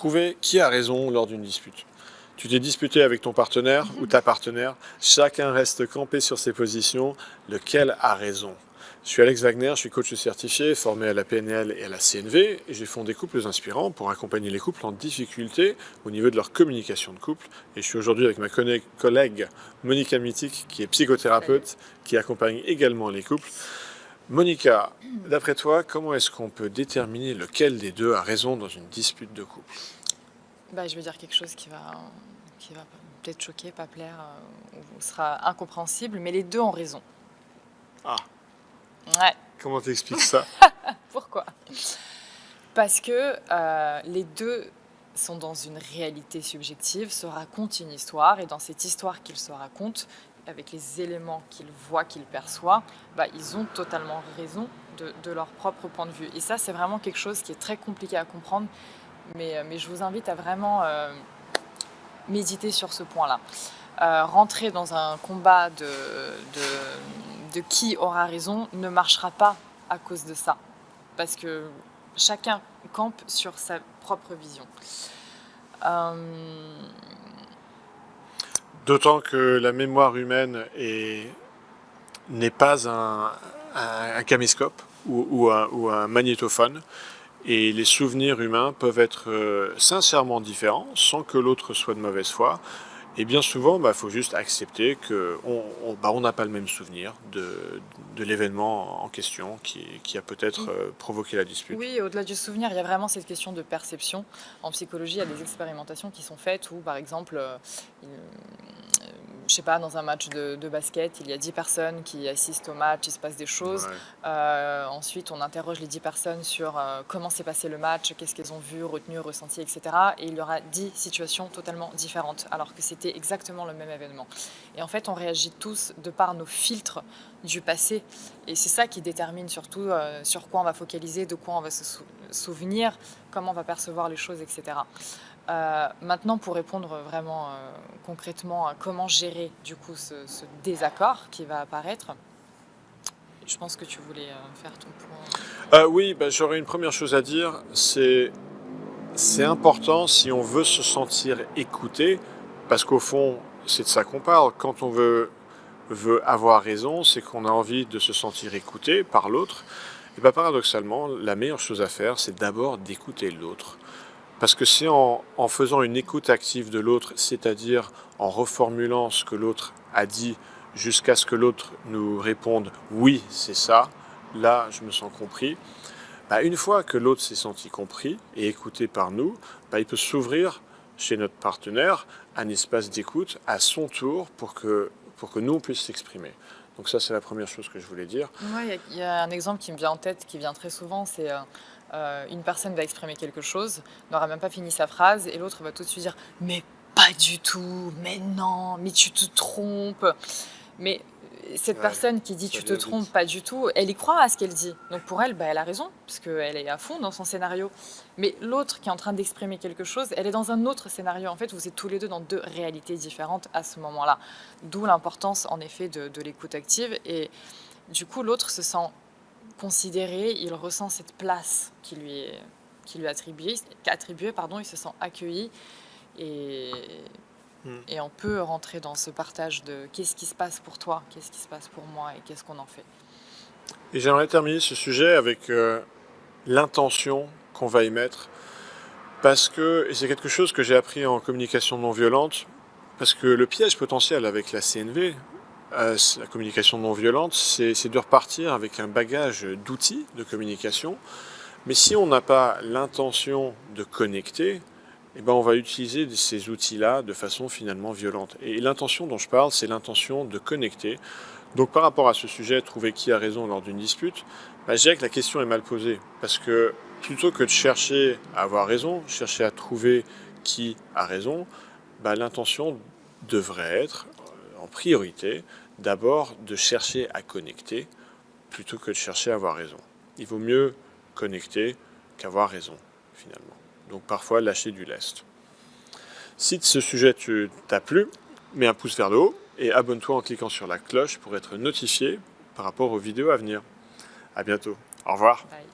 Trouver qui a raison lors d'une dispute. Tu t'es disputé avec ton partenaire ou ta partenaire, chacun reste campé sur ses positions, lequel a raison. Je suis Alex Wagner, je suis coach certifié, formé à la PNL et à la CNV, et j'ai fondé Couples Inspirants pour accompagner les couples en difficulté au niveau de leur communication de couple. Et je suis aujourd'hui avec ma collègue Monica Mitic, qui est psychothérapeute, qui accompagne également les couples. Monica, d'après toi, comment est-ce qu'on peut déterminer lequel des deux a raison dans une dispute de couple? Je vais dire quelque chose qui va peut-être choquer, pas plaire, ou sera incompréhensible, mais les deux ont raison. Ah, Ouais. comment t'expliques ça? Pourquoi? Parce que les deux sont dans une réalité subjective, se racontent une histoire, et dans cette histoire qu'ils se racontent, avec les éléments qu'ils voient, qu'ils perçoivent, ils ont totalement raison de leur propre point de vue. Et ça, c'est vraiment quelque chose qui est très compliqué à comprendre, mais je vous invite à vraiment méditer sur ce point-là. Rentrer dans un combat de qui aura raison ne marchera pas à cause de ça, parce que chacun campe sur sa propre vision. D'autant que la mémoire humaine n'est pas un caméscope ou un magnétophone, et les souvenirs humains peuvent être sincèrement différents sans que l'autre soit de mauvaise foi. Et bien souvent, faut juste accepter qu'on n'a pas le même souvenir de l'événement en question qui a peut-être provoqué la dispute. Oui, au-delà du souvenir, il y a vraiment cette question de perception. En psychologie, il y a des expérimentations qui sont faites où, par exemple, je sais pas, dans un match de basket, il y a 10 personnes qui assistent au match, il se passe des choses. Ouais. Ensuite, on interroge les 10 personnes sur comment s'est passé le match, qu'est-ce qu'elles ont vu, retenu, ressenti, etc. Et il y aura 10 situations totalement différentes, alors que c'était exactement le même événement. Et en fait, on réagit tous de par nos filtres du passé. Et c'est ça qui détermine surtout sur quoi on va focaliser, de quoi on va se souvenir, comment on va percevoir les choses, etc. Maintenant, pour répondre vraiment concrètement à comment gérer du coup ce désaccord qui va apparaître, je pense que tu voulais faire ton point. Oui, j'aurais une première chose à dire, c'est important si on veut se sentir écouté, parce qu'au fond, c'est de ça qu'on parle. Quand on veut avoir raison, c'est qu'on a envie de se sentir écouté par l'autre. Et paradoxalement, la meilleure chose à faire, c'est d'abord d'écouter l'autre. Parce que c'est en faisant une écoute active de l'autre, c'est-à-dire en reformulant ce que l'autre a dit jusqu'à ce que l'autre nous réponde « oui, c'est ça », là, je me sens compris. Une fois que l'autre s'est senti compris et écouté par nous, il peut s'ouvrir chez notre partenaire un espace d'écoute à son tour pour que nous, on puisse s'exprimer. Donc ça, c'est la première chose que je voulais dire. Ouais, il y a un exemple qui me vient en tête, qui vient très souvent, c'est une personne va exprimer quelque chose, n'aura même pas fini sa phrase, et l'autre va tout de suite dire « mais pas du tout, mais non, mais tu te trompes ». Mais cette personne qui dit « tu te trompes, pas du tout », elle y croit à ce qu'elle dit. Donc pour elle, elle a raison, parce qu'elle est à fond dans son scénario. Mais l'autre qui est en train d'exprimer quelque chose, elle est dans un autre scénario. En fait, vous êtes tous les deux dans deux réalités différentes à ce moment-là. D'où l'importance, en effet, de l'écoute active. Et du coup, l'autre se sent considéré, il ressent cette place qui lui est attribuée, il se sent accueilli. Et on peut rentrer dans ce partage de qu'est-ce qui se passe pour toi, qu'est-ce qui se passe pour moi et qu'est-ce qu'on en fait. Et j'aimerais terminer ce sujet avec l'intention qu'on va y mettre. Parce que, et c'est quelque chose que j'ai appris en communication non violente, parce que le piège potentiel avec la CNV, la communication non violente, c'est de repartir avec un bagage d'outils de communication. Mais si on n'a pas l'intention de connecter, on va utiliser ces outils-là de façon finalement violente. Et l'intention dont je parle, c'est l'intention de connecter. Donc par rapport à ce sujet, trouver qui a raison lors d'une dispute, je dirais que la question est mal posée. Parce que plutôt que de chercher à avoir raison, chercher à trouver qui a raison, l'intention devrait être, en priorité, d'abord de chercher à connecter, plutôt que de chercher à avoir raison. Il vaut mieux connecter qu'avoir raison, finalement. Donc parfois lâcher du lest. Si ce sujet t'a plu, mets un pouce vers le haut et abonne-toi en cliquant sur la cloche pour être notifié par rapport aux vidéos à venir. À bientôt. Au revoir. Bye.